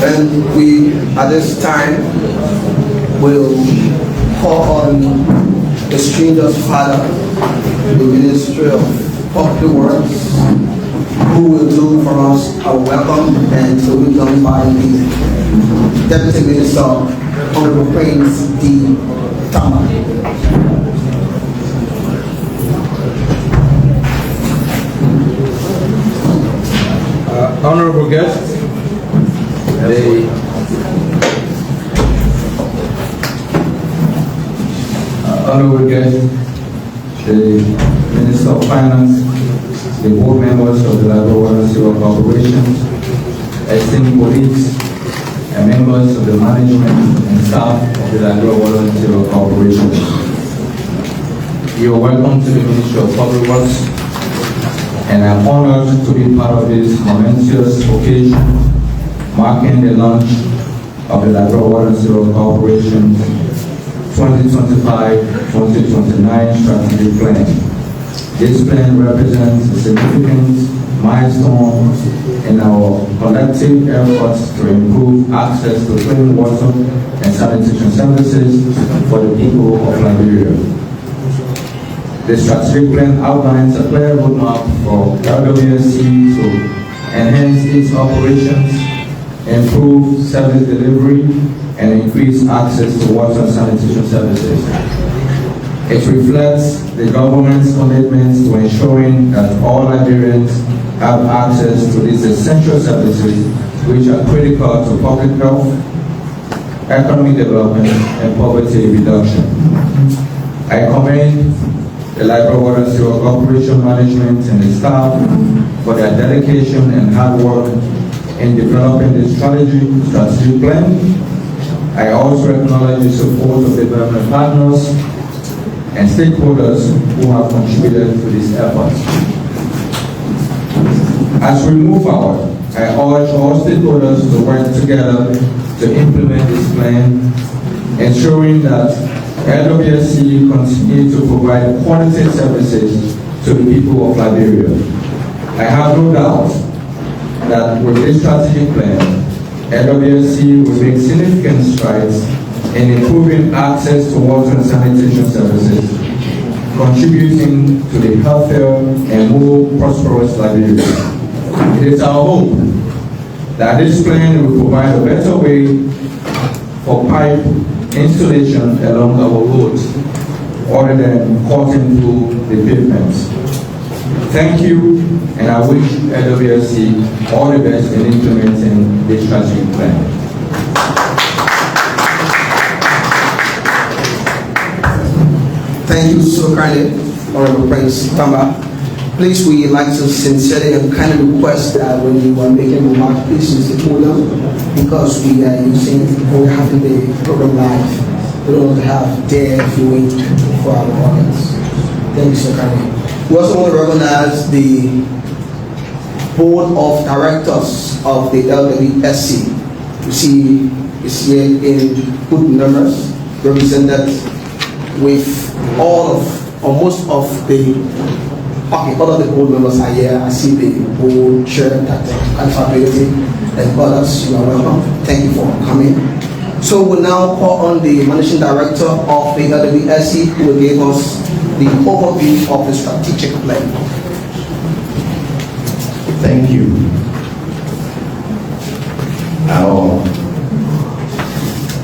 And we, at this time, will call on the Stranger's Father, the Ministry of Public Works, who will do for us a welcome and to be done by the Deputy Minister, Honorable Prince D. Tama. Honorable guests, the Minister of Finance, the board members of the Liberia Water and Sewer Corporation, esteemed colleagues, and members of the management and staff of the Liberia Water and Sewer Corporation. You are welcome to the Ministry of Public Works, and I'm honored to be part of this momentous occasion marking the launch of the Liberia Water and Sewer Corporation 2025-2029 strategic plan. This plan represents a significant milestone in our collective efforts to improve access to clean water and sanitation services for the people of Liberia. The strategic plan outlines a clear roadmap for LWSC to enhance its operations, improve service delivery, and increase access to water and sanitation services. It reflects the government's commitment to ensuring that all Liberians have access to these essential services, which are critical to public health, economic development, and poverty reduction. I commend the Liberia Water and Sewer Corporation management and the staff for their dedication and hard work in developing the strategic plan. I also acknowledge the support of the development partners and stakeholders who have contributed to this effort. As we move forward, I urge all stakeholders to work together to implement this plan, ensuring that LWSC continue to provide quality services to the people of Liberia. I have no doubt that with this strategic plan, LWSC will make significant strides in improving access to water and sanitation services, contributing to the healthier and more prosperous Liberia. It is our hope that this plan will provide a better way for pipe installation along our roads, other than cutting through the pavements. Thank you, and I wish LWSC all the best in implementing this strategic plan. Thank you so kindly, Honorable Prince Tamba. Please, we like to sincerely and kindly request that when you are making remarks, please use the podium, because we are having the program live. We don't want to have dead viewing for our audience. Thank you so kindly. We also want to recognize the Board of Directors of the LWSC. You see, it's here in good numbers, represented with all of the board members are here. I see the board chair, Dr. Alphabeti, and others. You are welcome. Thank you for coming. So we'll now call on the Managing Director of the LWSC, who will give us the overview of the strategic plan. Thank you. Our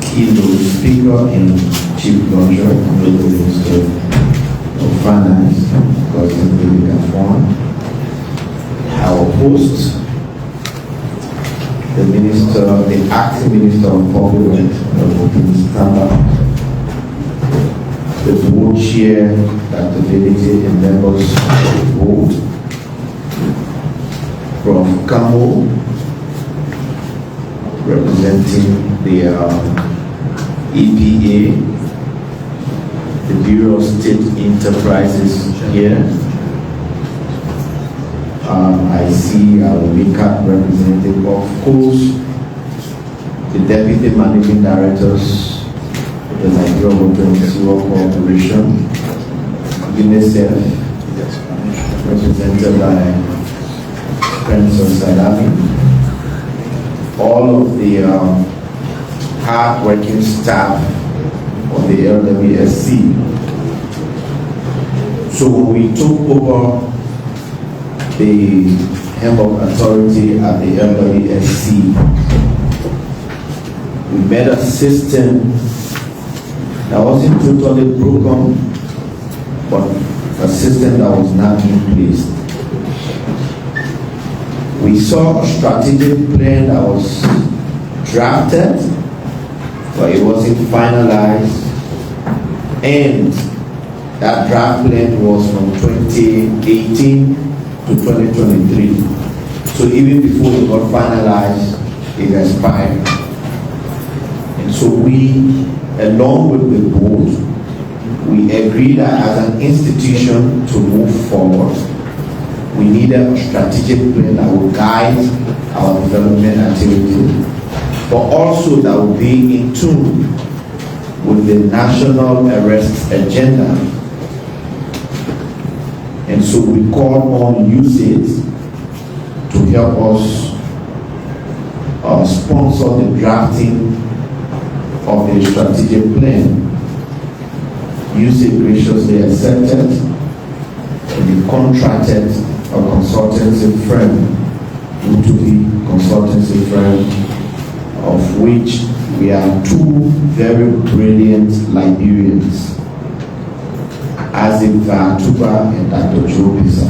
keynote speaker in Chief Launcher, the Minister of Finance, Cousin William Fon. Our host, the Acting Minister of Public Works, Prince Tamba. The board chair, Dr. Benedict, and members of the board. From Camo, representing the EPA, the Bureau of State Enterprises here. I see our WICAP representative, of course, the Deputy Managing Directors, the Liberia Water and Sewer Corporation, UNICEF, represented by Prince of Salami, all of the hard-working staff of the LWSC. So when we took over the helm of authority at the LWSC, we made a system that wasn't totally broken, but a system that was not in place. We saw a strategic plan that was drafted, but it wasn't finalized, and that draft plan was from 2018 to 2023. So even before it got finalized, it expired. And so we, along with the board, we agreed that as an institution to move forward, we needed a strategic plan that would guide our development activity, but also that would be in tune with the national arrest agenda. And so we called on USAID to help us sponsor the drafting of the strategic plan. USAID graciously accepted, and we contracted a consultancy firm, Utubi consultancy firm, of which we are two very brilliant Liberians, Azim Tuba and Dr. Joe Pisa.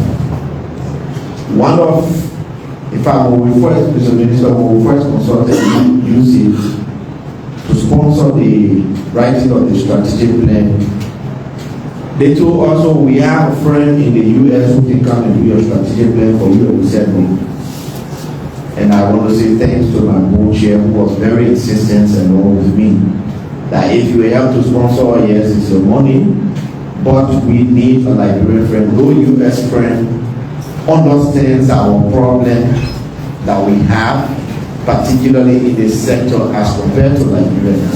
One of, in fact, when we first consulted USAID to sponsor the writing of the strategic plan, they told us, oh, we have a friend in the US who can come and do your strategic plan for you, and we said no. And I want to say thanks to my board chair, who was very insistent along with me, that if you help to sponsor, yes, it's your money, but we need a Liberian friend. No US friend understands our problem that we have, particularly in this sector as compared to Liberia.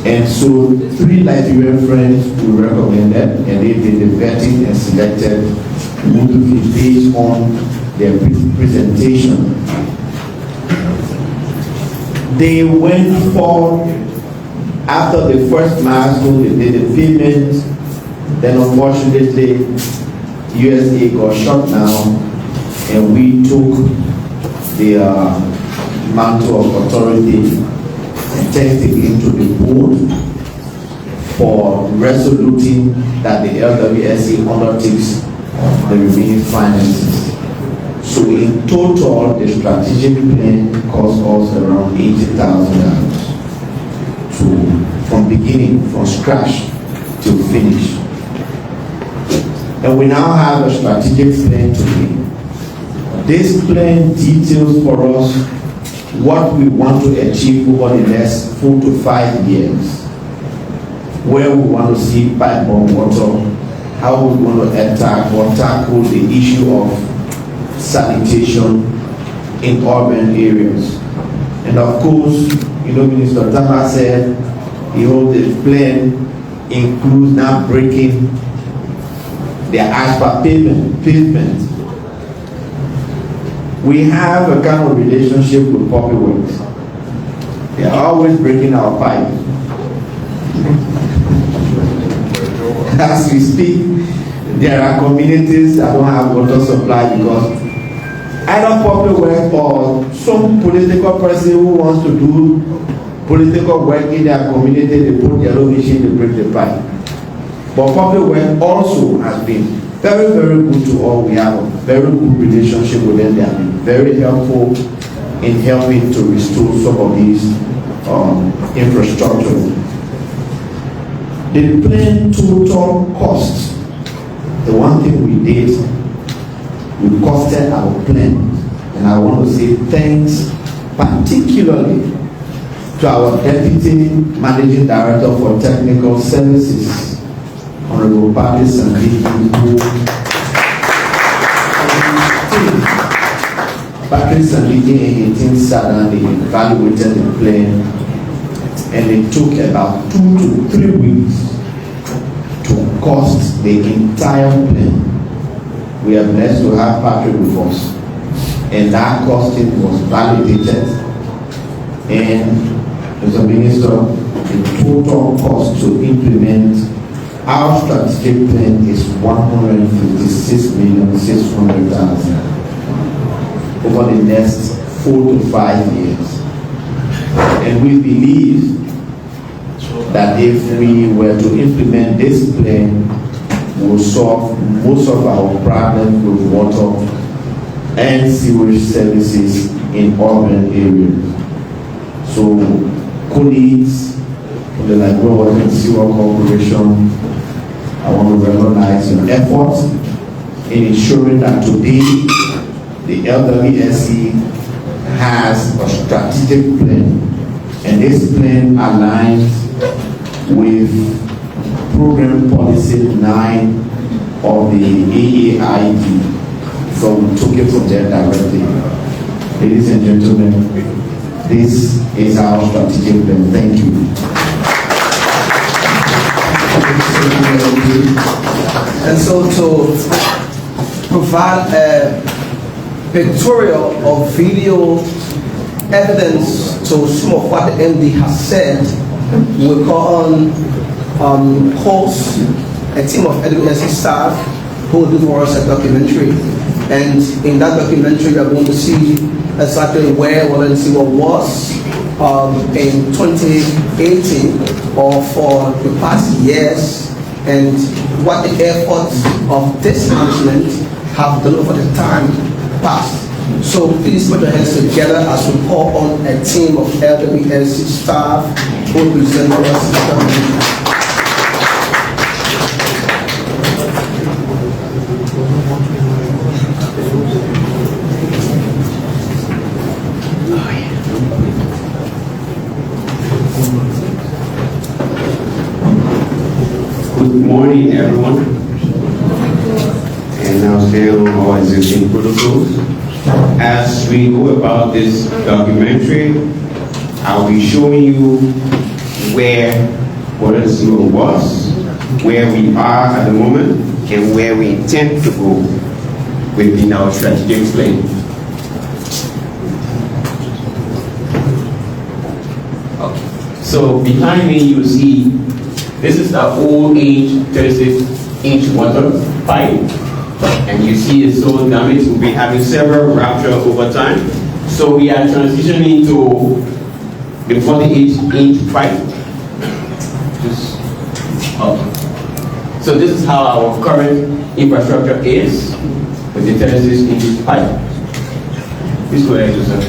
And so 3 Liberian friends we recommended, and they did the vetting and selected Utubi based on their presentation. They went forward after the first milestone, they did the payment, then unfortunately USA got shut down, and we took the mantle of authority and thanks again to the board for resoluting that the LWSC undertakes the remaining finances. So in total, the strategic plan cost us around $80,000 from beginning, from scratch to finish. And we now have a strategic plan today. This plan details for us what we want to achieve over the next 4 to 5 years, where we want to see pipe-borne water, how we want to attack or tackle the issue of sanitation in urban areas. And of course, you know, Minister Tama said the plan includes now breaking the asphalt pavement. We have a kind of relationship with Public Works. They are always breaking our pipe. As we speak, there are communities that don't have water supply because either Public Works or some political person who wants to do political work in their community, they put their own machine to break the pipe. But Public Works also has been very, very good to all. We have a very good relationship with them. They have been very helpful in helping to restore some of these infrastructure. The plan total cost, the one thing we did, we costed our plan. And I want to say thanks particularly to our Deputy Managing Director for Technical Services, Honorable Patrick Sandiki, who Patrick Sandiki and his team sat down, they evaluated the plan, and it took about 2 to 3 weeks to cost the entire plan. We are blessed to have Patrick with us. and that costing was validated. And Mr. Minister, the total cost to implement our strategic plan is 156,600,000 over the next 4 to 5 years. And we believe that if we were to implement this plan, we'll solve most of our problems with water and sewage services in urban areas. So, colleagues from the Liberia Water and Sewer Corporation, I want to recognize your efforts in ensuring that today the LWSC has a strategic plan, and this plan aligns with Program Policy 9 of the AAID. So we took it from there directly. Ladies and gentlemen, this is our strategic plan. Thank you. And so to provide a pictorial or video evidence to some of what the MD has said, we'll call on host a team of LWSC staff who will do for us a documentary. And in that documentary, you're going to see exactly where LWSC was in 2018 or for the past years, and what the efforts of this management have done over the time past. So please put your hands together as we call on a team of LWSC staff who will present us. Good morning, everyone. And now stay on our existing protocols. As we go about this documentary, I'll be showing you where Water and Sewer was, where we are at the moment, and where we intend to go within our strategic plan. Okay. So behind me, you see this is the old age 36-inch water pipe, and you see it's so damaged. We'll be having several ruptures over time. So we are transitioning to the 48-inch pipe. Just up. So this is how our current infrastructure is with the 36-inch pipe. Please go ahead, Joseph.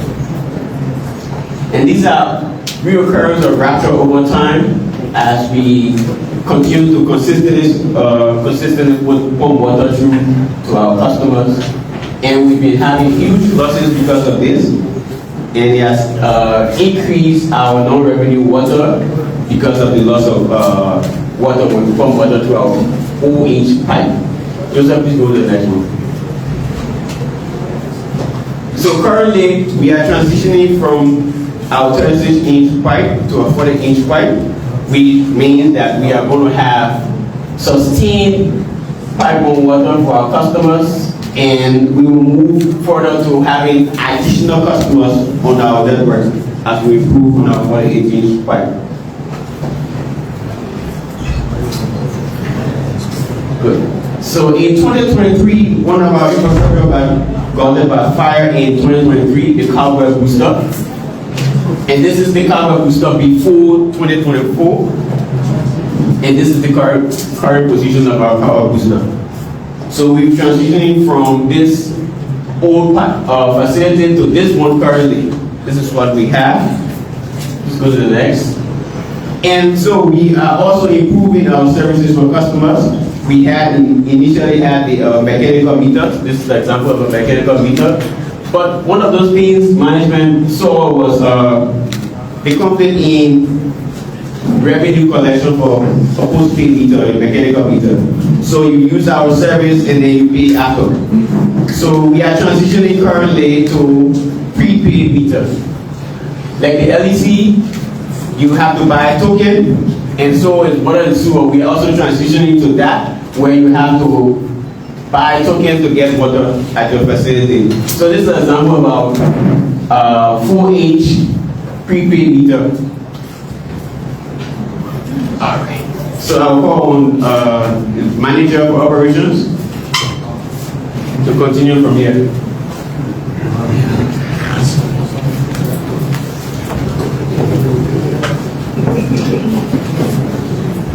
And these are reoccurrence of rupture over time as we continue to consistently pump water through to our customers. And we've been having huge losses because of this. And it has increased our non-revenue water because of the loss of water when we pump water through our 4-inch pipe. Joseph, please go to the next one. So currently, we are transitioning from our 36-inch pipe to a 40-inch pipe, which means that we are going to have sustained pipe-borne water for our customers, and we will move further to having additional customers on our network as we improve on our 48-inch pipe. Good. So in 2023, one of our infrastructure got hit by fire in 2023, the cowbell booster. And this is the cowbell booster before 2024. And this is the current position of our power booster. So we're transitioning from this old facility to this one currently. This is what we have. Let's go to the next. And so we are also improving our services for customers. We had initially had the mechanical meter. This is the example of a mechanical meter. But one of those things management saw was the conflict in revenue collection for a postpaid meter, a mechanical meter. So you use our service and then you pay after. So we are transitioning currently to prepaid meters. Like the LEC, you have to buy a token, and so in Water and Sewer, we are also transitioning to that, where you have to buy tokens to get water at your facility. So this is an example of our 4H prepaid meter. All right. So I'll call on manager for operations to continue from here.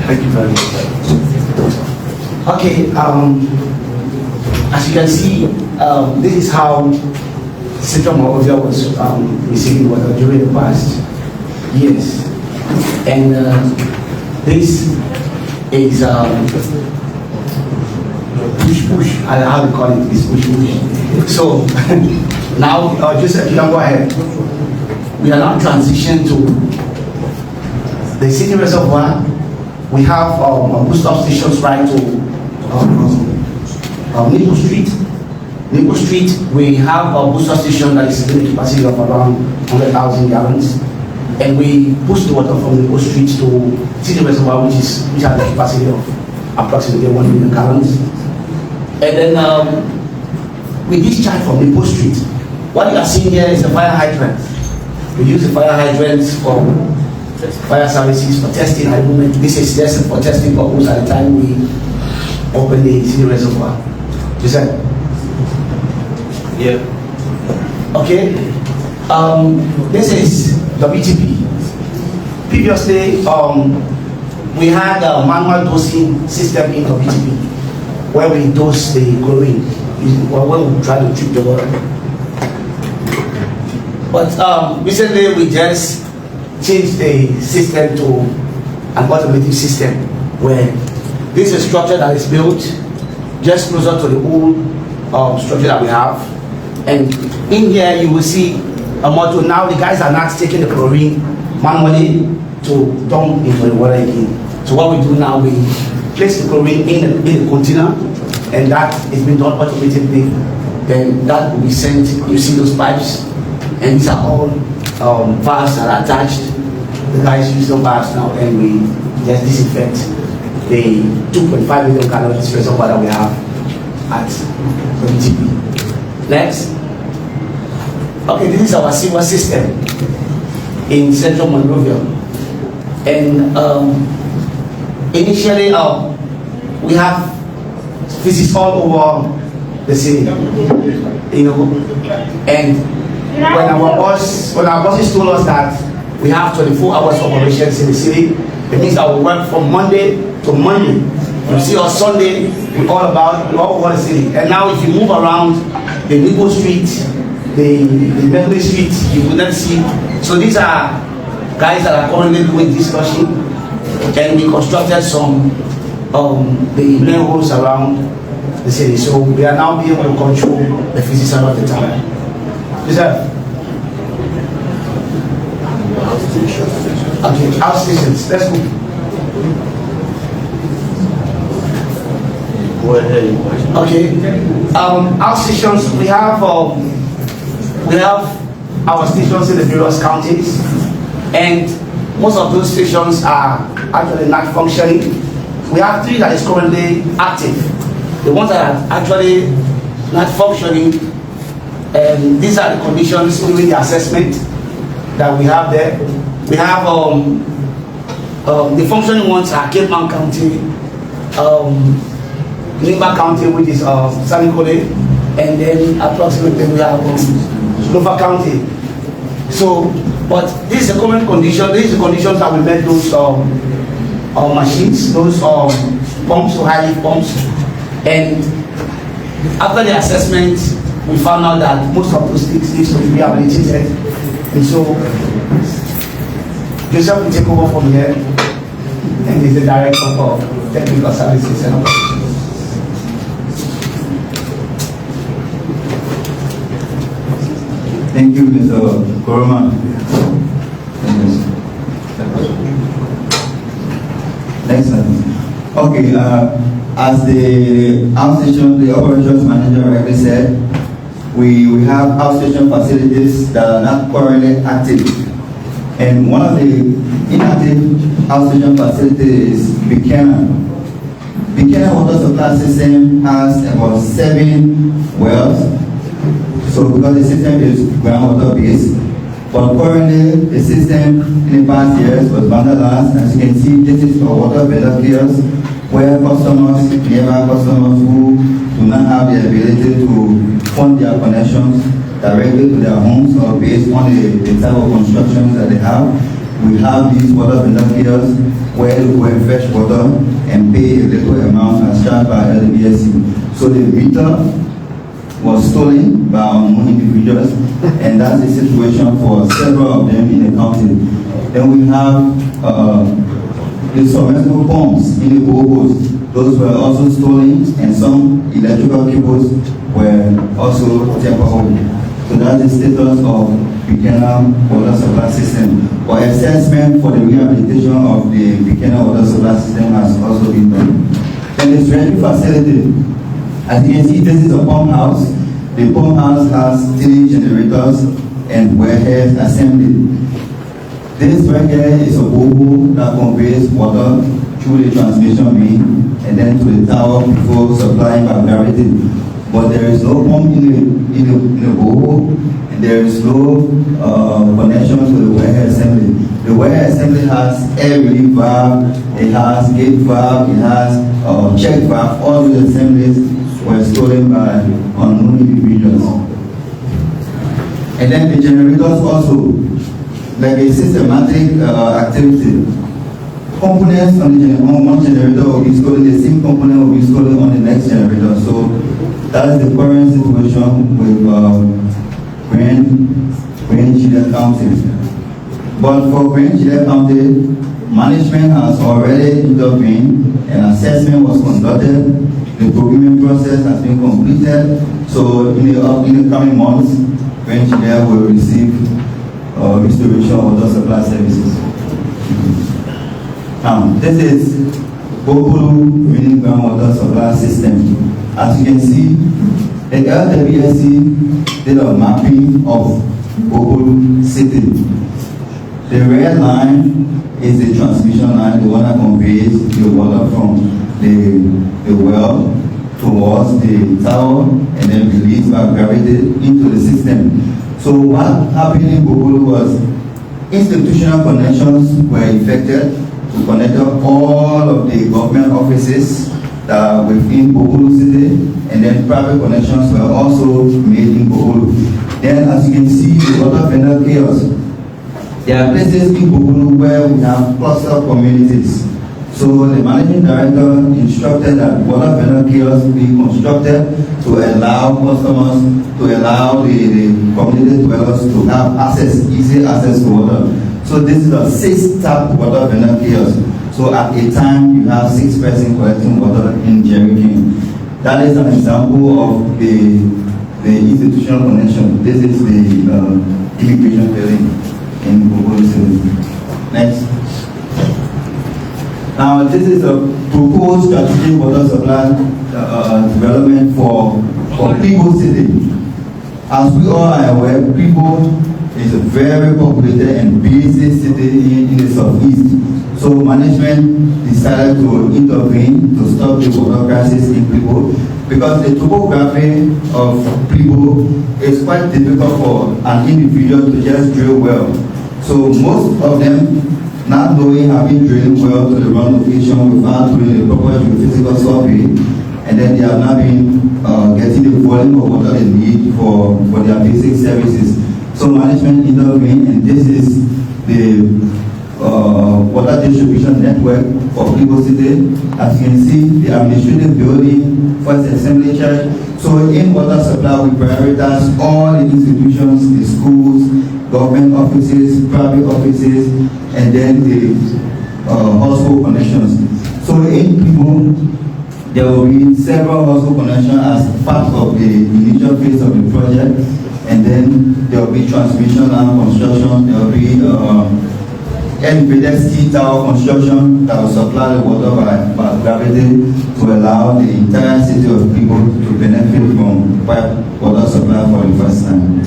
Thank you very much. Okay, as you can see, this is how Central Monrovia was receiving water during the past years. And this is push, how we call it, is push. So now, Joseph, you can go ahead. We are now transitioning to the city reservoir. We have booster stations right to Nipple Street. Nipple Street, we have a booster station that is in a capacity of around 100,000 gallons. And we push the water from Nipple Street to City Reservoir, which has a capacity of approximately 1 million gallons. And then we discharge from Nipple Street. What you are seeing here is a fire hydrant. We use the fire hydrants for fire services for testing at the moment. This is just for testing purpose at the time we open the City Reservoir. You said? Yeah. Okay. This is WTP. Previously, we had a manual dosing system in WTP where we dose the chlorine when we try to treat the water. But recently we just changed the system to an automated system where this is a structure that is built just closer to the old structure that we have. And in here you will see a module. Now the guys are not taking the chlorine manually to dump into the water again. So what we do now, we place the chlorine in a container, and that is being done automatically. Then that will be sent. You see those pipes, and these are all valves that are attached. The guys use the valves now, and we just disinfect the 2.5 million gallons reservoir that we have at WTP. Next. Okay, this is our sewer system in Central Monrovia. And initially, we have physics all over the city, you know. And when our bosses told us that we have 24 hours of operations in the city, it means that we work from Monday to Monday. You see on Sunday, we're all over the city. And now if you move around the Nipple Street, the Medley Street, you will not see. So these are guys that are currently doing discussion, and we constructed some the manholes around the city. So we are now being able to control the physics around the town. Is that? Okay, outstations. Let's go. Go ahead. Okay. Outstations. We have our stations in the various counties, and most of those stations are actually not functioning. We have 3 that is currently active. The ones that are actually not functioning, these are the conditions during the assessment that we have there. We have the functioning ones are Cape Town County, Limba County, which is Sanikole, and then approximately we have Nova County. So, but this is a common condition. These are the conditions that we met those machines, those pumps, or high lift pumps. And after the assessment, we found out that most of those things need to be rehabilitated. And so, Joseph will take over from here, and he's the director of technical services and operations. Thank you, Mr. Koroma. Next one. Okay, as the outstation, the operations manager already said, we have outstation facilities that are not currently active. And one of the inactive outstation facilities is Buchanan. Buchanan water supply system has about 7 wells. So because the system is groundwater based, but currently the system in the past years was vandalized. As you can see, this is for water vendor kiosks where customers, nearby customers who do not have the ability to fund their connections directly to their homes or based on the type of constructions that they have. We have these water vendor kiosks where you go and fetch water and pay a little amount as charged by LWSC. So the meter was stolen by unknown individuals, and that's the situation for several of them in the county. Then we have the submersible pumps in the boreholes. Those were also stolen, and some electrical cables were also temporary. So that's the status of Buchanan water supply system. For assessment for the rehabilitation of the Buchanan water supply system has also been done. Then the dredging facility. As you can see, this is a pump house. The pump house has 3 generators and warehouse assembly. This right here is a borehole that conveys water through the transmission main and then to the tower before supplying by gravity. But there is no pump in the borehole, and there is no connection to the warehouse assembly. The warehouse assembly has air relief valve, it has gate valve, it has check valve. All these assemblies were stolen by unknown individuals. And then the generators also, like a systematic activity. Components on one generator will be stolen, the same component will be stolen on the next generator. So that is the current situation with Grand Chile County. But for Grand Chile County, management has already intervened, an assessment was conducted, the procurement process has been completed. So in the coming months, Grand Chile will receive restoration water supply services. Now, this is Bokulu Winning Groundwater Supply System. As you can see, the LWSC did a mapping of Bokulu City. The red line is the transmission line, the one that conveys the water from the well towards the tower and then released by gravity into the system. So what happened in Bokulu was institutional connections were effected to connect all of the government offices that were within Bokulu City, and then private connections were also made in Bokulu. Then as you can see, the water vendor kiosks. There are places in Bokulu where we have cluster communities. So the managing director instructed that water vendor kiosks be constructed to allow customers, to allow the community dwellers to have access, easy access to water. So this is a 6-tap water vendor kiosk. So at a time you have 6 persons collecting water in jerrycan. That is an example of the institutional connection. This is the immigration building in Bokulu City. Next. Now this is a proposed strategic water supply development for Pibo City. As we all are aware, Pibo is a very populated and busy city in the southeast. So management decided to intervene to stop the water crisis in Pibo because the topography of Pibo is quite difficult for an individual to just drill well. So most of them, not knowing, have been drilling well to the wrong location without doing the proper geophysical survey, and then they have not been getting the volume of water they need for their basic services. So management intervened, and this is the water distribution network for Pibo City. As you can see, the administrative building, First Assembly Church. So in water supply, we prioritize all the institutions, the schools, government offices, private offices, and then the household connections. So in Pibo, there will be several household connections as part of the initial phase of the project, and then there will be transmission line construction, there will be LWSC tower construction that will supply the water by gravity to allow the entire city of Pibo to benefit from pipe water supply for the first time.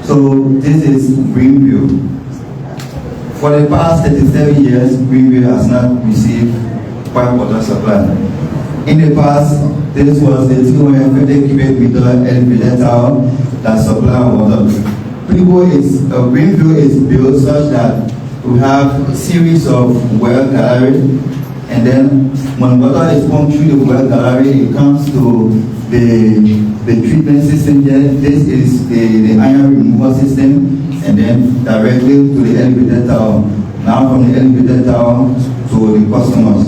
So this is Greenville. For the past 37 years, Greenville has not received pipe water supply. In the past, this was the 250 cubic meter elevated tower that supply water. Greenville is built such that we have a series of well galleries, and then when water is pumped through the well gallery, it comes to the treatment system here. This is the iron removal system, and then directly to the elevated tower. Now from the elevated tower to the customers.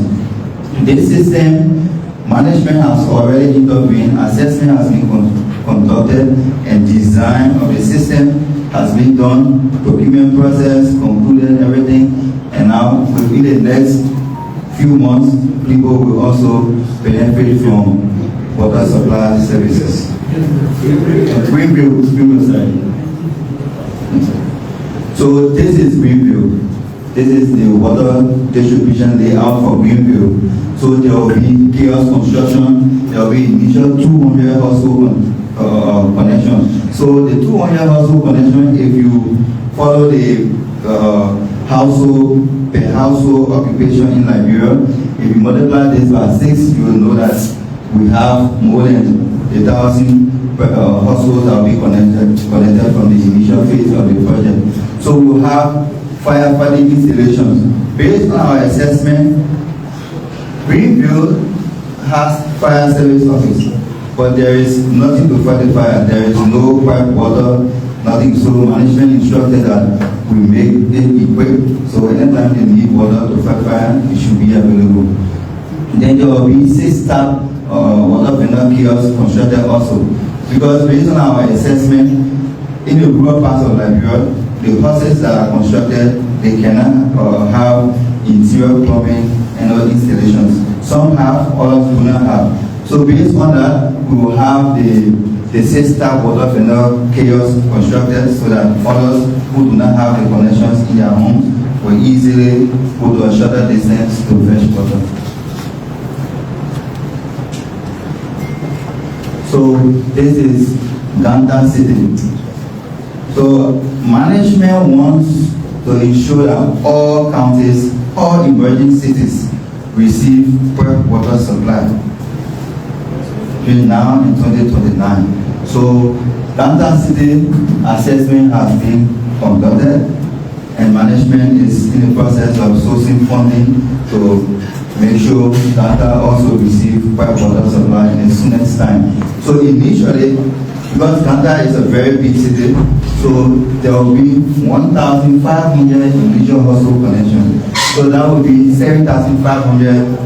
This system, management has already intervened, assessment has been conducted, and design of the system has been done, procurement process concluded, everything, and now within the next few months, people will also benefit from water supply services. Greenville side. So this is Greenville. This is the water distribution layout for Greenville. So there will be chaos construction. There will be initial 200 household connections. So the 200 household connection, if you follow the household per household occupation in Liberia, if you multiply this by 6, you will know that we have more than 1,000 households that will be connected from the initial phase of the project. So we will have firefighting installations. Based on our assessment, Greenville has fire service office, but there is nothing to fight the fire. There is no pipe water, nothing. So management instructed that we make it equipped, so anytime they need water to fight fire, it should be available. Then there will be 6 tap water vendor kiosks constructed also, because based on our assessment, in the rural parts of Liberia, the houses that are constructed, they cannot have interior plumbing and other installations. Some have, others do not have. So based on that, we will have the 6 tap water vendor kiosks constructed so that others who do not have the connections in their homes will easily go to a shorter distance to fetch water. So this is Ganta City. So management wants to ensure that all counties, all emerging cities receive pipe water supply between now and 2029. So Ganta City assessment has been conducted, and management is in the process of sourcing funding to make sure Ganta also receive pipe water supply in the soonest time. So initially, because Ganta is a very big city, so there will be 1,500 individual household connections. So that will be 7,500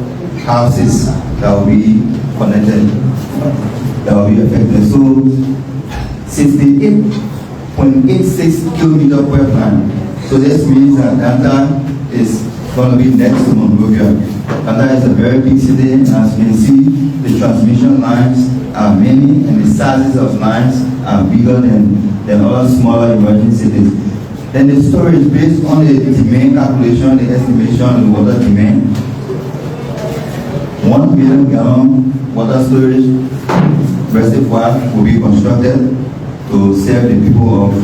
houses that will be connected, that will be affected. So 68.86 kilometer per line. So this means that Ganta is going to be next to Monrovia. Ganta is a very big city, and as you can see, the transmission lines are many, and the sizes of lines are bigger than other smaller emerging cities. Then the storage, based on the demand calculation, the estimation of the water demand, 1 million gallon water storage reservoir will be constructed to serve the people of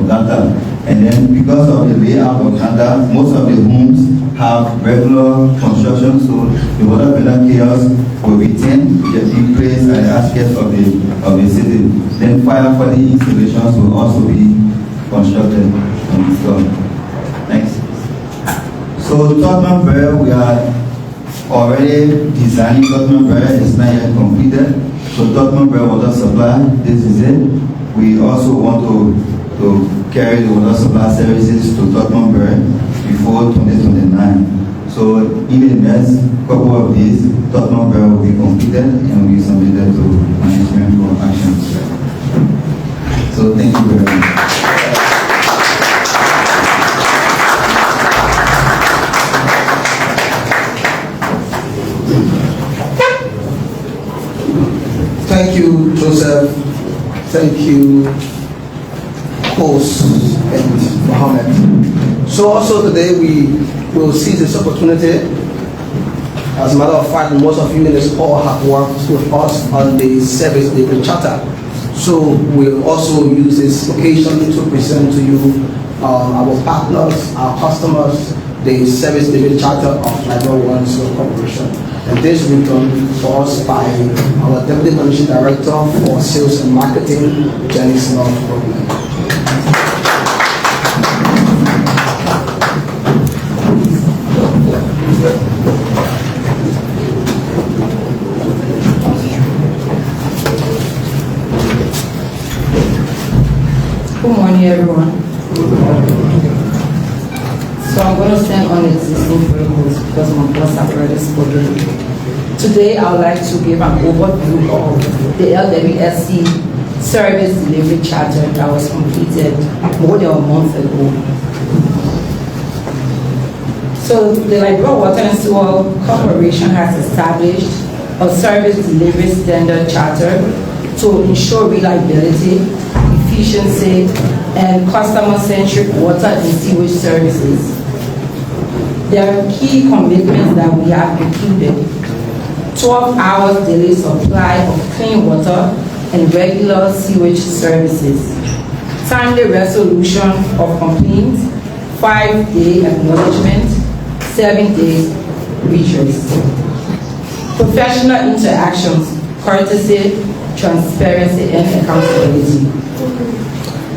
Ganta. And then because of the layout of Ganta, most of the homes have regular construction, so the water vendor kiosk will be 10 in place at the outskirts of the city. Then firefighting installations will also be constructed and installed. Next. So Tottenham Barrier, we are already designing Tottenham Barrier, it's not yet completed. So Tottenham Barrier water supply, this is it. We also want to carry the water supply services to Tottenham Barrier before 2029. So in the next couple of days, Tottenham Barrier will be completed and will be submitted to management for action. So thank you very much. Thank you, Joseph. Thank you, host and Mohammed. So also today we will seize this opportunity. As a matter of fact, most of you in this hall have worked with us on the service delivery charter. So we'll also use this occasion to present to you our partners, our customers, the service delivery charter of Liberia Water and Sewer Corporation. And this will be done for us by our Deputy Managing Director for Sales and Marketing, Janice North. Good morning, everyone. So I'm going to stand on existing protocols because my boss has already spoken. Today, I would like to give an overview of the LWSC Service Delivery Charter that was completed more than a month ago. So the Liberia Water and Sewer Corporation has established a service delivery standard charter to ensure reliability, efficiency, and customer-centric water and sewage services. There are key commitments that we have included: 12 hours daily supply of clean water and regular sewage services, timely resolution of complaints, 5-day acknowledgement, 7 days redress, professional interactions, courtesy, transparency, and accountability.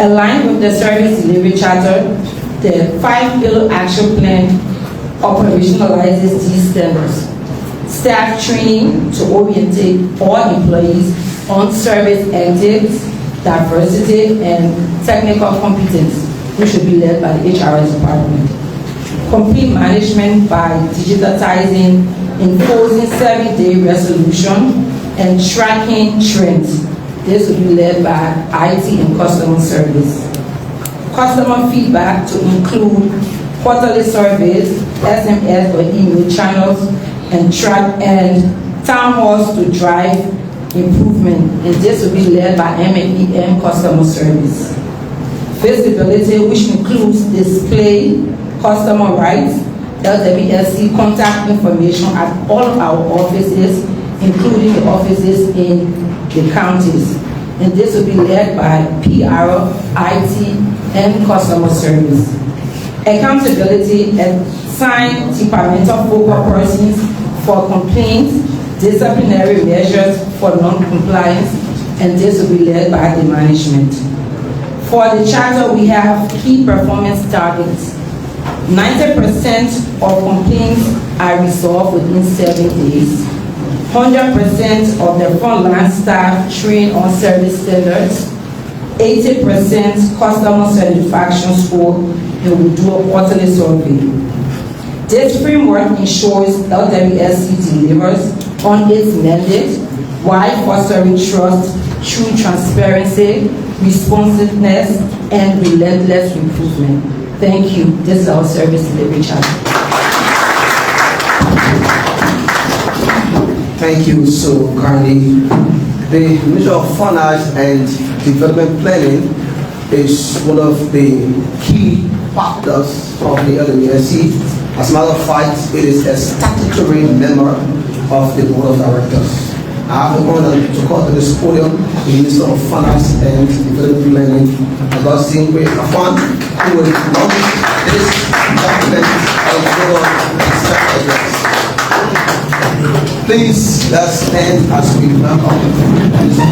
Aligned with the service delivery charter, the 5-pillar action plan operationalizes these standards. Staff training to orientate all employees on service ethics, diversity, and technical competence, which should be led by the HRS department. Complete management by digitizing, enforcing 7-day resolution, and tracking trends. This will be led by IT and customer service. Customer feedback to include quarterly surveys, SMS or email channels, and town halls to drive improvement. And this will be led by M&EM customer service. Visibility, which includes display customer rights, LWSC contact information at all of our offices, including the offices in the counties. And this will be led by PR, IT, and customer service. Accountability, assign departmental focal persons for complaints, disciplinary measures for non-compliance, and this will be led by the management. For the charter, we have key performance targets. 90% of complaints are resolved within 7 days. 100% of the frontline staff trained on service standards. 80% customer satisfaction score, and we do a quarterly survey. This framework ensures LWSC delivers on its mandate while fostering trust through transparency, responsiveness, and relentless improvement. Thank you. This is our service delivery charter. Thank you so kindly. The Ministry of Finance and Development Planning is one of the key factors of the LWSC. As a matter of fact, it is a statutory member of the Board of Directors. I have the honor to call to this podium the Minister of Finance and Development Planning, Augustine Afan, who will launch this document and go on address. Please, let's stand as we welcome Mr.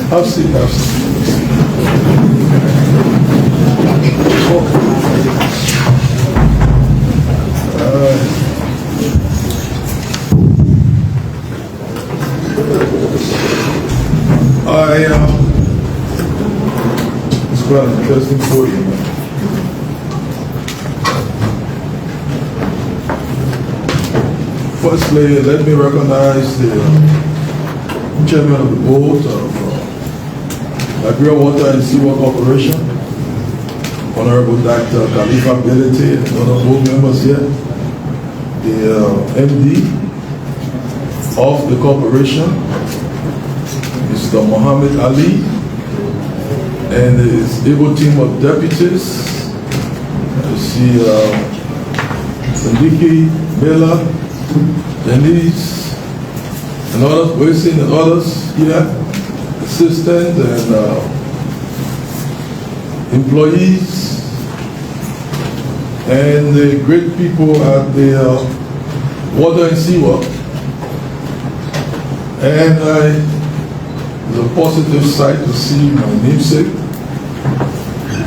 Have seat, have seat. It's quite an interesting podium. Firstly, let me recognize the Chairman of the Board of Liberia Water and Sewer Corporation, Honorable Dr. Khalifa Belete, and other board members here, the MD of the corporation, Mr. Mohammed Ali, and his able team of deputies, I see Sandiki, Mela, Denise, and others, Wilson and others here, assistants and employees, and the great people at the Water and Sewer. And it's a positive sight to see my namesake,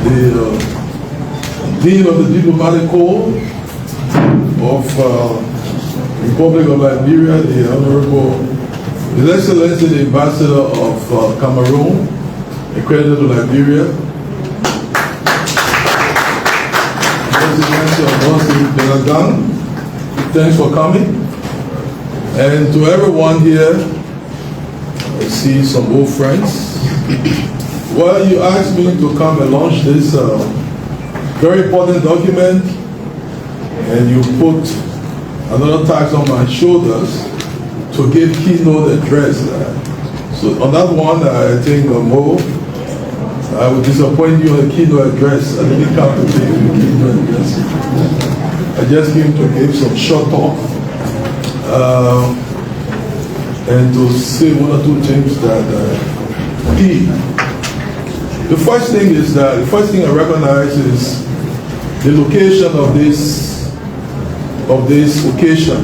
the Dean of the Diplomatic Corps of Republic of Liberia, the Honorable His Excellency the Ambassador of Cameroon, accredited to Liberia, Excellency of Benagan, thanks for coming. And to everyone here, I see some old friends. Well, you asked me to come and launch this very important document, and you put another tax on my shoulders to give keynote address. So on that one, I think Mo, I would disappoint you on the keynote address. I didn't come to give you the keynote address. I just came to give some short talk and to say one or two things that key. The first thing is that the first thing I recognize is the location of this occasion.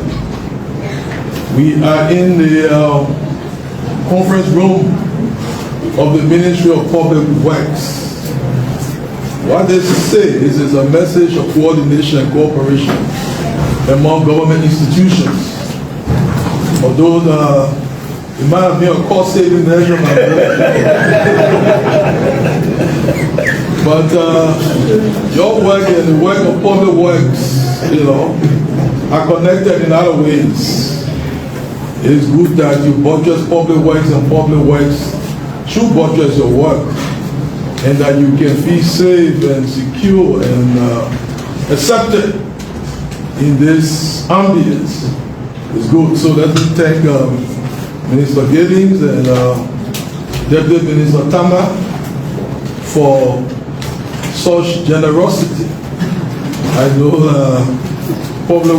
We are in the conference room of the Ministry of Public Works. What this says is a message of coordination and cooperation among government institutions. Although it might have been a cost-saving measure, but your work and the work of public works, are connected in other ways. It's good that you buttress public works and public works should buttress your work, and that you can feel safe and secure and accepted in this ambience. It's good. So let me thank Minister Giddings and Deputy Minister Tama for such generosity. I know public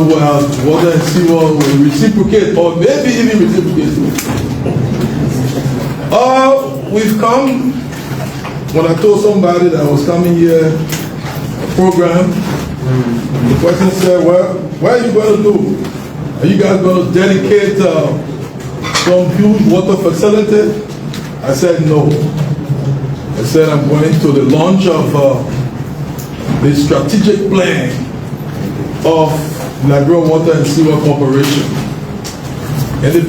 water and sewer will reciprocate, or maybe even reciprocate. We've come, when I told somebody that I was coming here, a program, the person said, well, what are you going to do? Are you guys going to dedicate some huge water facility? I said, no. I said, I'm going to the launch of the strategic plan of Liberia Water and Sewer Corporation. And the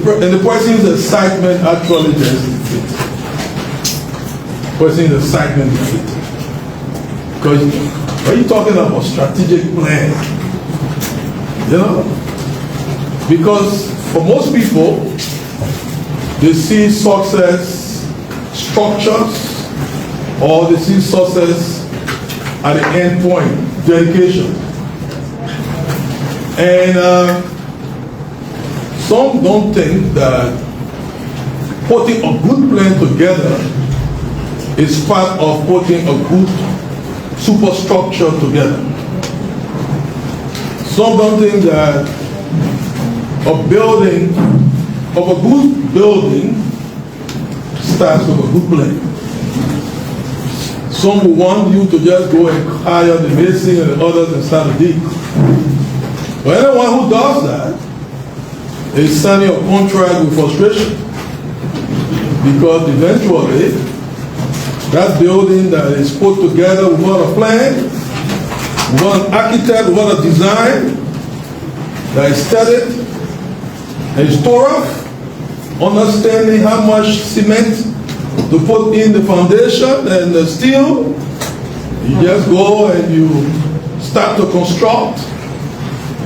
person's excitement actually just defeated. The person's excitement defeated. Because when you're talking about strategic plan, because for most people, they see success structures, or they see success at the end point, dedication. And some don't think that putting a good plan together is part of putting a good superstructure together. Some don't think that a good building starts with a good plan. Some will want you to just go and hire the mason and the others and start a dig. But anyone who does that is signing a contract with frustration, because eventually that building that is put together without a plan, without an architect, without a design, that is studied and is thorough, understanding how much cement to put in the foundation and the steel, you just go and you start to construct.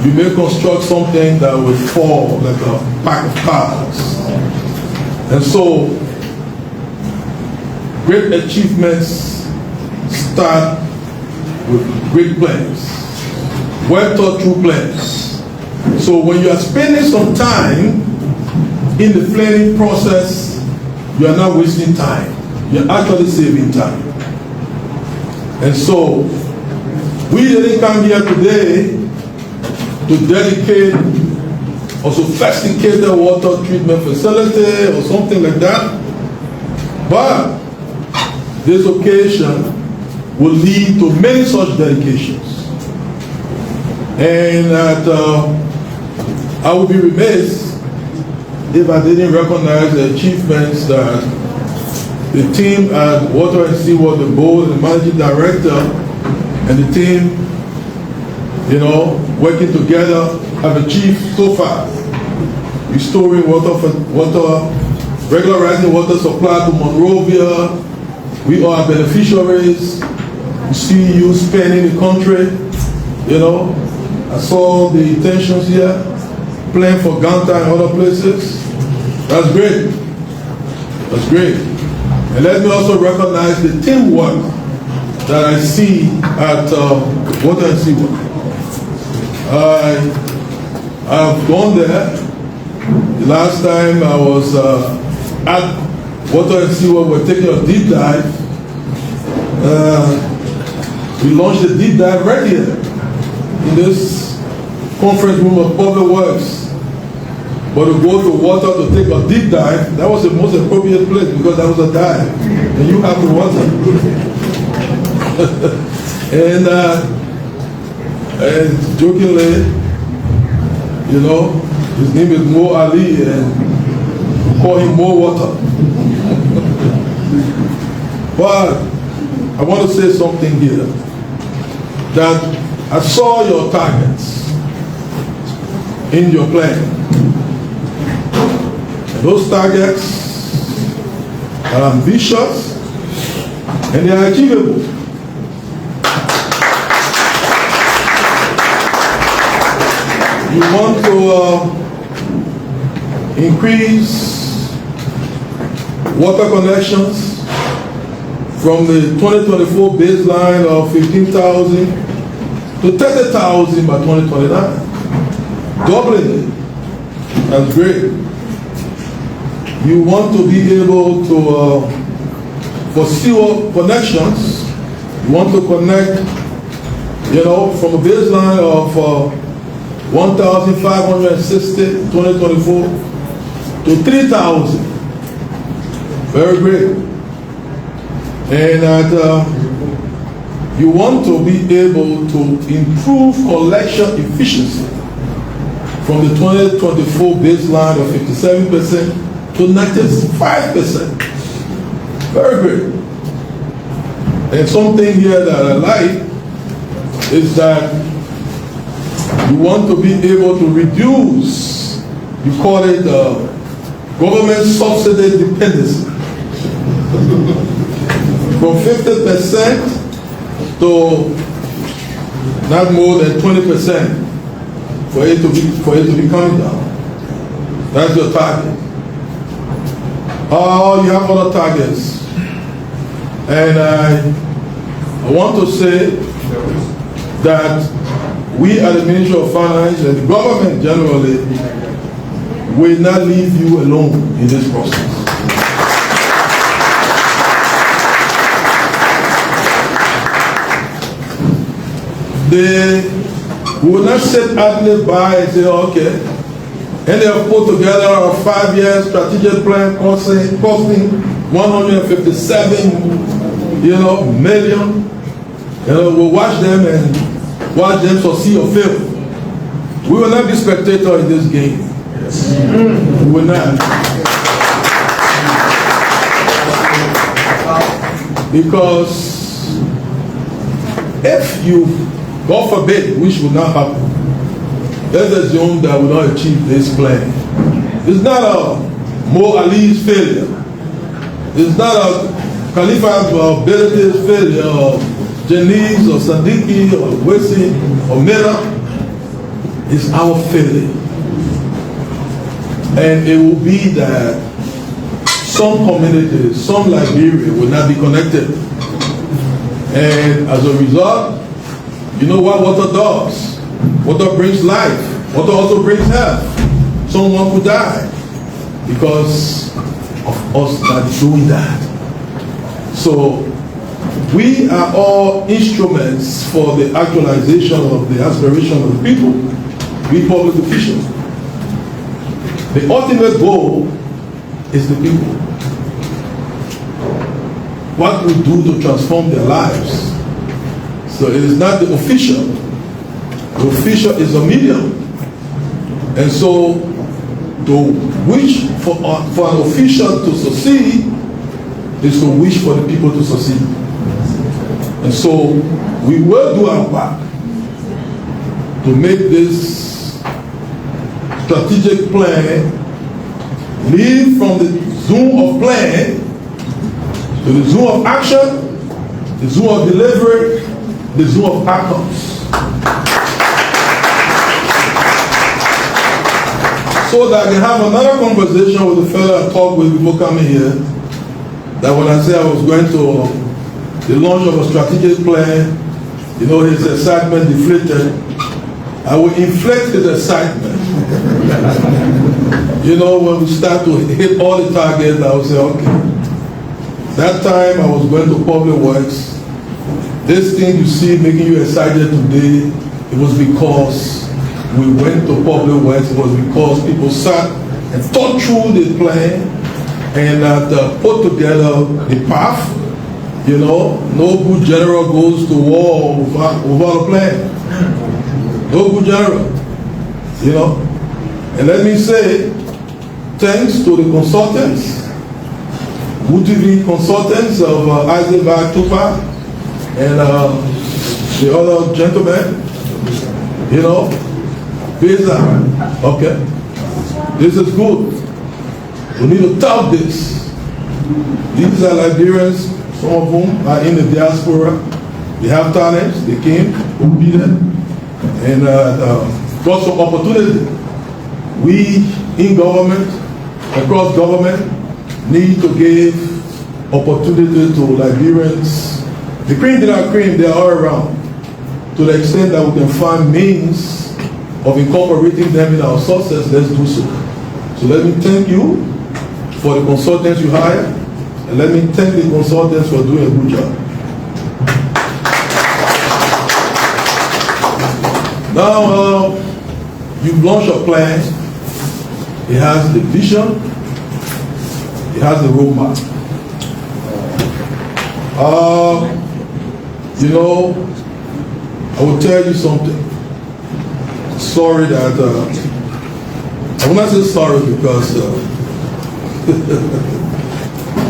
You may construct something that will fall like a pack of cards. And so, great achievements start with great plans, well thought through plans. So when you are spending some time in the planning process, you are not wasting time. You are actually saving time. And so, We didn't come here today to dedicate or sophisticate the water treatment facility or something like that. But this occasion will lead to many such dedications. And that I would be remiss if I didn't recognize the achievements that the team at Water and Seawater, the board, the managing director, and the team, you know, working together have achieved so far. Restoring regularizing water supply to Monrovia. We are beneficiaries. We see you spending the country, you know. I saw the intentions here, playing for Ganta and other places. That's great. That's great. And let me also recognize the teamwork that I see at Water and Seawater. I've gone there. The last time I was at Water and Seawater, we're taking a deep dive. We launched a deep dive right here in this conference room of Public Works. But to go to water to take a deep dive, that was the most appropriate place because that was a dive. And you have the water. and jokingly, you know, his name is Mo Ali and call him Mo Water. But I want to say something here. That I saw your targets in your plan. Those targets are ambitious and they are achievable. You want to increase water connections from the 2024 baseline of 15,000 to 30,000 by 2029. Doubling it. That's great. You want to be able to, for sewer connections, you want to connect, you know, from a baseline of 1,560 2024 to 3,000. Very great. And that you want to be able to improve collection efficiency from the 2024 baseline of 57% to 95%. Very great. And something here that I like is that you want to be able to reduce, you call it government subsidy dependency, from 50% to not more than 20% for it to be coming down. That's your target. Oh, you have other targets. And I want to say that we at the Ministry of Finance and the government generally will not leave you alone in this process. We will not sit idly by and say, okay, and they have put together a 5-year strategic plan costing 157, million. We'll watch them and watch them succeed or fail. We will not be spectators in this game. We will not. Because if you, God forbid, which will not happen, let's assume that we don't achieve this plan. It's not a Mo Ali's failure. It's not a Khalifa Ability's failure, or Janice, or Sandiki, or Wesi, or Mira. It's our failure. And it will be that some communities, some Liberia will not be connected. And as a result, you know what water does? Water brings life. Water also brings health. Someone could die because of us not doing that. So We are all instruments for the actualization of the aspiration of the people, we public officials. The ultimate goal is the people. What we do to transform their lives. So it is not the official. The official is a medium. And so to wish for an official to succeed is to wish for the people to succeed. And so we will do our part to make this strategic plan leave from the zone of plan to the zone of action, the zone of delivery, the zone of outcomes. So that I can have another conversation with the fellow I talked with before coming here, that when I said I was going to the launch of a strategic plan, you know, his excitement deflated. I will inflate his excitement. You know, when we start to hit all the targets, I will say, okay. That time I was going to public works. This thing you see making you excited today, it was because we went to public works. It was because people sat and thought through the plan and put together the path. You know, no good general goes to war without a plan. No good general. You know, and let me say, thanks to the consultants, UTV consultants of Eisenberg Tupac and the other gentleman, you know, okay, this is good. We need to top this. These are Liberians, some of whom are in the diaspora. They have talents, they came, who be there, and got some opportunity. We in government, across government, need to give opportunity to Liberians. The cream that are cream, they are all around. To the extent that we can find means of incorporating them in our success, let's do so. So let me thank you for the consultants you hire, and let me thank the consultants for doing a good job. Now, you've launched a plan. It has the vision. It has the roadmap. You know, I will tell you something. Sorry that, I will not say sorry because,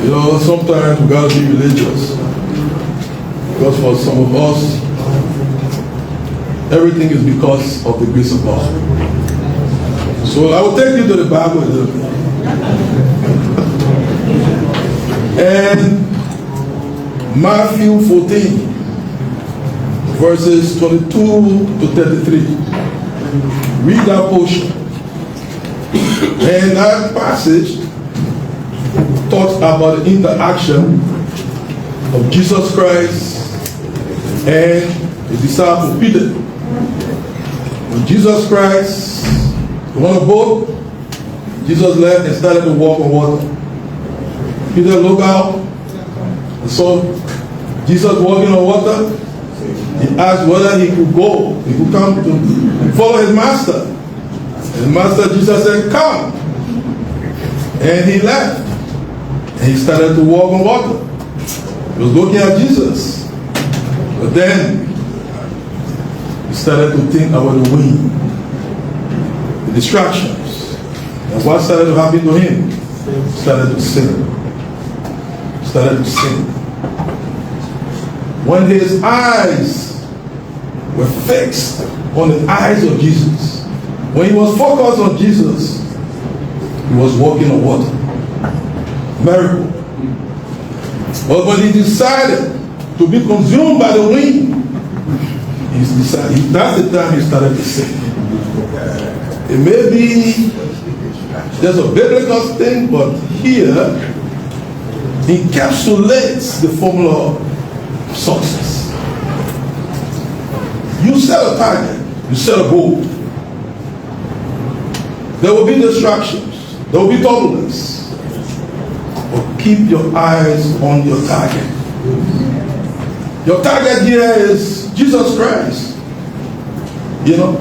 you know, sometimes we gotta be religious. Because for some of us, everything is because of the grace of God. So I will take you to the Bible a little bit. And Matthew 14, verses 22 to 33. Read that portion. And that passage talks about the interaction of Jesus Christ and the disciple Peter. When Jesus Christ was on a boat, Jesus left and started to walk on water. Peter looked out and saw Jesus walking on water. He asked whether he could go, he could come to follow his master. And the master Jesus said, come. And he left. And he started to walk on water. He was looking at Jesus. But then he started to think about the wind, the distractions. And what started to happen to him? He started to sin. He started to sin. When his eyes were fixed on the eyes of Jesus, when he was focused on Jesus, he was walking on water. Miracle. But when he decided to be consumed by the wind, that's the time he started to sink. It may be there's a biblical thing, but here encapsulates the formula of success. You set a target, you set a goal. There will be distractions, there will be turbulence. But keep your eyes on your target. Your target here is Jesus Christ. You know,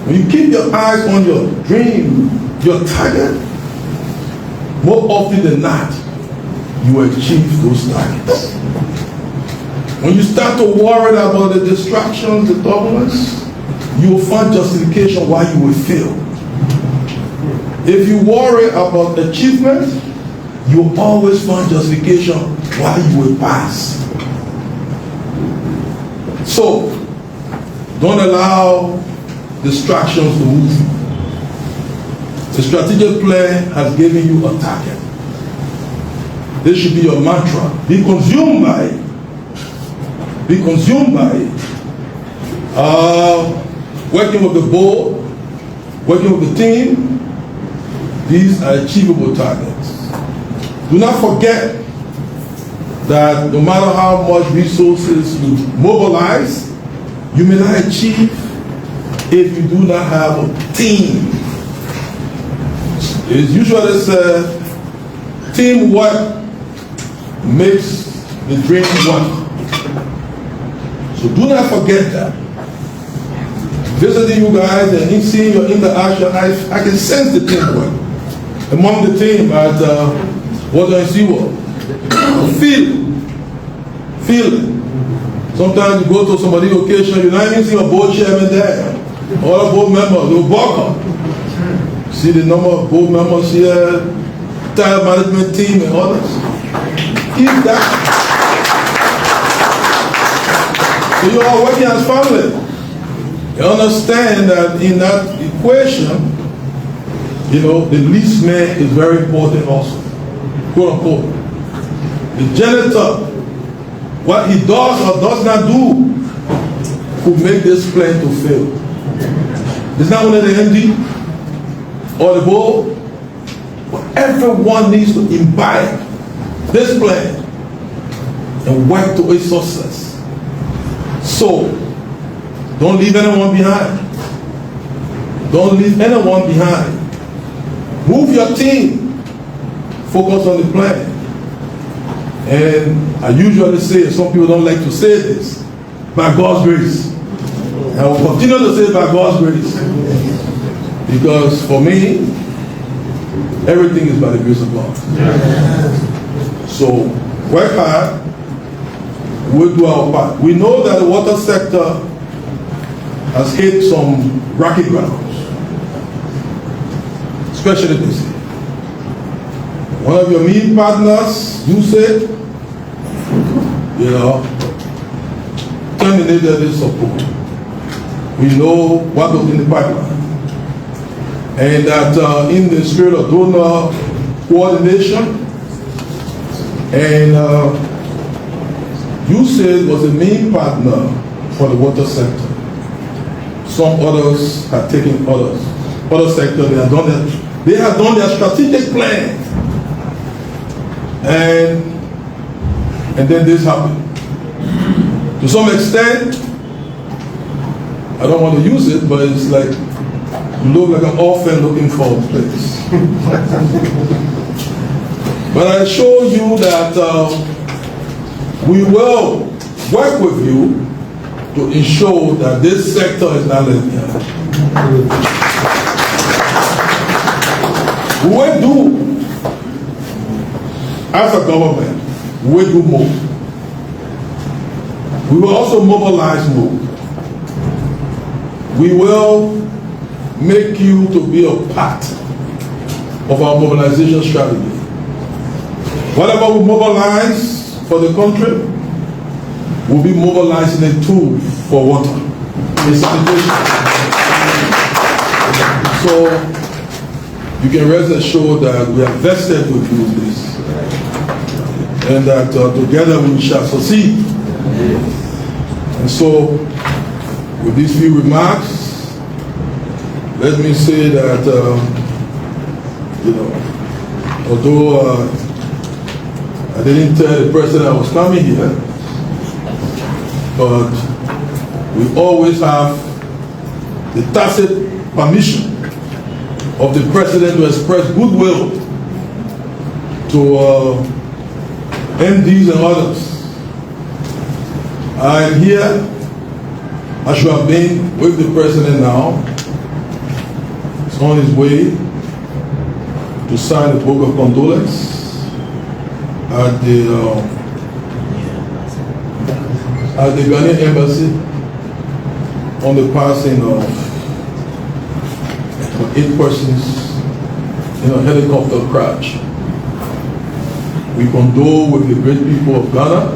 when you keep your eyes on your dream, your target, more often than not, you achieve those targets. When you start to worry about the distractions, the turbulence, you will find justification why you will fail. If you worry about achievement, you will always find justification why you will pass. So, don't allow distractions to move you. The strategic plan has given you a target. This should be your mantra. Be consumed by it. Be consumed by it. Working with the board, working with the team, these are achievable targets. Do not forget that no matter how much resources you mobilize, you may not achieve if you do not have a team. It's usually said, teamwork makes the dream work. So do not forget that. Visiting you guys and seeing your interaction, I can sense the teamwork among the team at Water and Seawall. Feel it. Sometimes you go to somebody's occasion, you don't even see a board chairman there. All the board members, they will walk up. See the number of board members here, entire management team and others. Keep that. So you are working as family. You understand that in that equation, you know, the least man is very important also. Quote unquote. The janitor, what he does or does not do could make this plan to fail. It's not only the MD or the board, but everyone needs to imbibe this plan and work to its success. So, don't leave anyone behind. Don't leave anyone behind. Move your team. Focus on the plan. And I usually say, some people don't like to say this, by God's grace. I will continue to say by God's grace. Because for me, everything is by the grace of God. So, work hard. We'll do our part. We know that the water sector has hit some rocky grounds, especially this year. One of your main partners, you said, you know, terminated this support. We know what was in the pipeline. And that in the spirit of donor coordination, and you said was the main partner for the water sector. Some others have taken other sectors, they have done their strategic plan. And then this happened. To some extent, I don't want to use it, but it's like you look like an orphan looking for a place. But I show you that we will work with you to ensure that this sector is not left behind. We will do, as a government, we will do more. We will also mobilize more. We will make you to be a part of our mobilization strategy. Whatever we mobilize for the country, we'll be mobilizing a tool for water, in sanitation. So you can rest assured that we are vested with you in this, and that together we shall succeed. And so, with these few remarks, let me say that although I didn't tell the president I was coming here, but we always have the tacit permission of the president to express goodwill to MDs and others I'm here. I should have been with the president now. He's on his way to sign the book of condolence at the Ghanaian embassy on the passing of 8 persons in a helicopter crash. We condole with the great people of Ghana,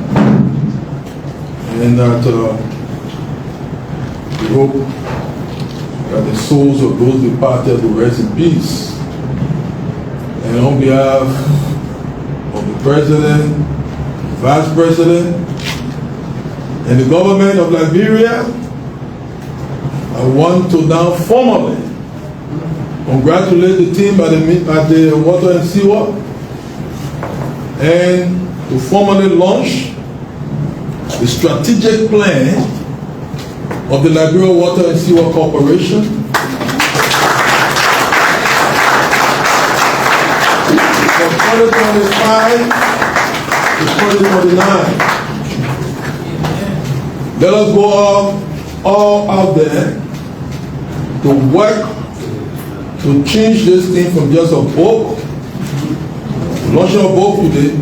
and that we hope that the souls of those departed will rest in peace. And on behalf of the President, Vice President, and the government of Liberia, I want to now formally congratulate the team at the Water and Sewer, and to formally launch the strategic plan of the Liberia Water and Sewer Corporation from 2025 to 2029. Let us go all out there to work to change this thing from just a book, launching a book today,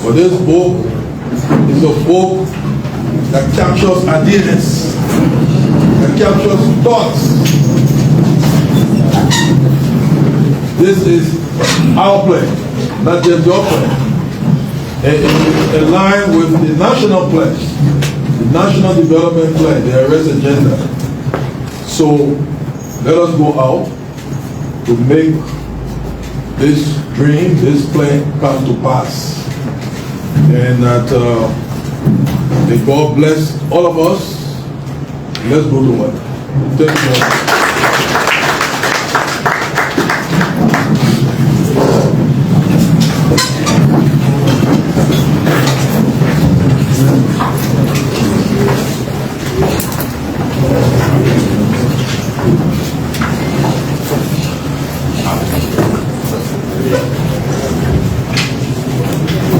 but this book is a book that captures ideas, that captures thoughts. This is our plan, not just your plan. And it is aligned with the national pledge, the national development plan, the arrest agenda. So let us go out to make this dream, this plan come to pass. And that may God bless all of us. Let's go to work. Thank you.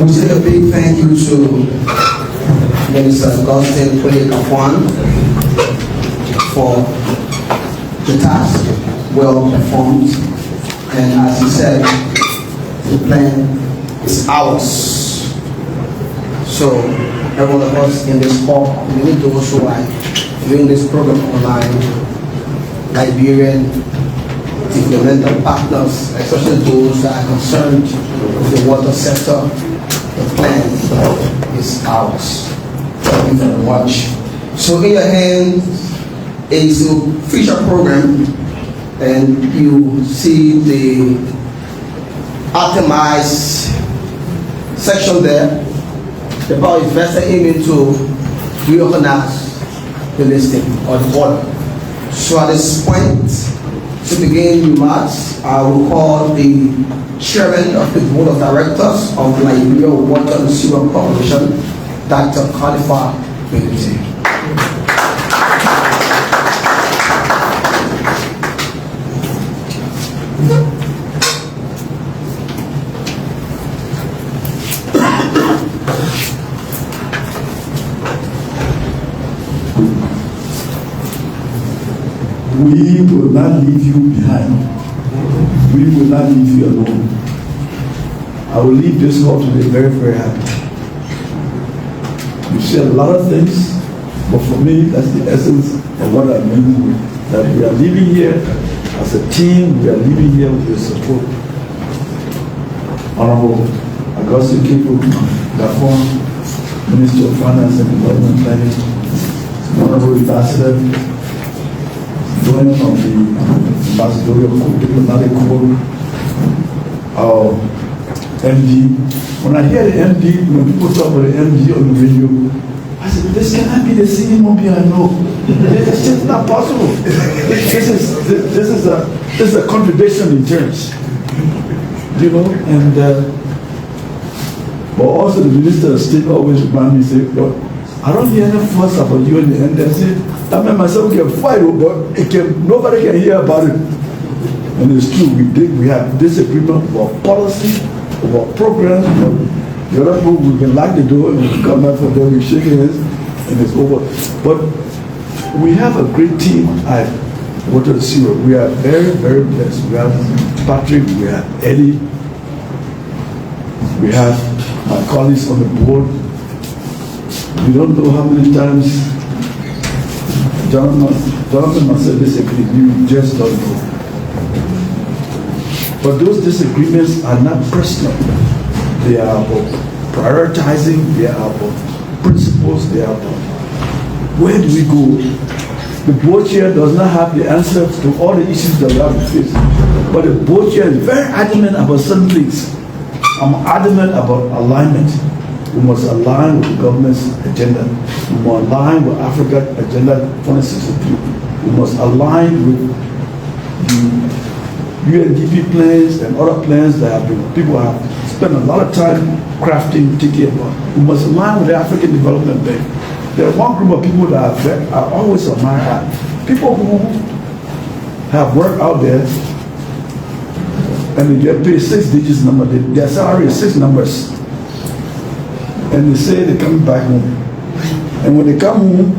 We say a big thank you to Minister Augustine Kwele-Kafwan for the task well performed. And as he said, the plan is ours. So every one of us in this hall, we need to also doing this program online, Liberian developmental partners, especially those that are concerned with the water sector. The plan is ours. Thank you very much. So in your hand is a feature program, and you see the itemized section there. The power is vested aiming to reorganize the listing or the order. So at this point, to begin remarks, I will call the Chairman of the Board of Directors of the Liberia Water and Sewer Corporation, Dr. Khalifa Benedict. We will not leave you behind. We will not leave you alone. I will leave this hall today very, very happy. You said a lot of things, but for me, that's the essence of what I mean. That we are living here as a team, we are living here with your support. Honorable Augustine Kwele-Kafwan, Minister of Finance and Development Planning, Honorable Ambassador, joining of the ambassadorial diplomatic corps, our MD. When I hear the MD, when people talk about the MD on the radio, I said, this cannot be the same MD I know. It's just not possible. This is a contradiction in terms, you know. And but also the Minister of State always remind me, say, but I don't hear any fuss about you in the end. I say, I mean, myself can fight, but nobody can hear about it. And it's true, we have disagreement about policy, about programs, but the other people, we can lock the door and we come back from there, we shake hands, and it's over. But we have a great team at Water to Zero. We are very, very blessed. We have Patrick, we have Eddie, we have my colleagues on the board. We don't know how many times Jonathan must have disagreed. You just don't know. But those disagreements are not personal. They are about prioritizing, they are about principles, they are about where do we go. The board chair does not have the answer to all the issues that we have to face. But the board chair is very adamant about certain things. I'm adamant about alignment. We must align with the government's agenda. We must align with Africa Agenda 2063. We must align with the UNDP plans and other plans that have been, people have spent a lot of time crafting, thinking about. We must align with the African Development Bank. There are one group of people that are always on my heart. People who have worked out there and they get paid 6 digits number. Their salary is 6 numbers. And they say they're coming back home. And when they come home,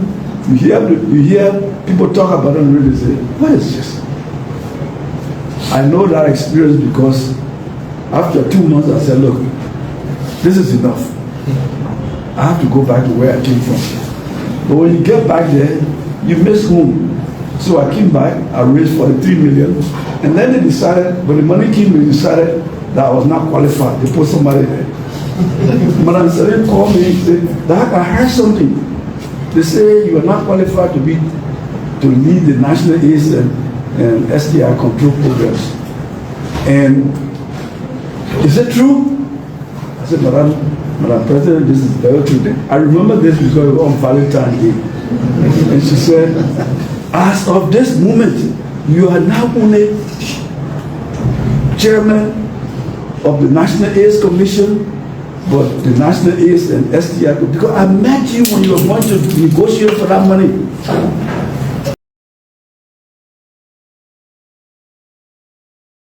you hear people talk about it and really say, what is this? I know that experience because after 2 months I said, look, this is enough. I have to go back to where I came from. But when you get back there, you miss home. So I came back, I raised 43 million, and then they decided, when the money came, they decided that I was not qualified. They put somebody there. Madam Salim called me and said, Dad, I heard something. They say you are not qualified to lead the national AIDS and STI control programs. And is it true? I said, Madam President, this is very true. I remember this because it was on Valentine's Day. And she said, as of this moment, you are now only chairman of the National AIDS Commission, but the National AIDS and STI, because I met you when you were going to negotiate for that money.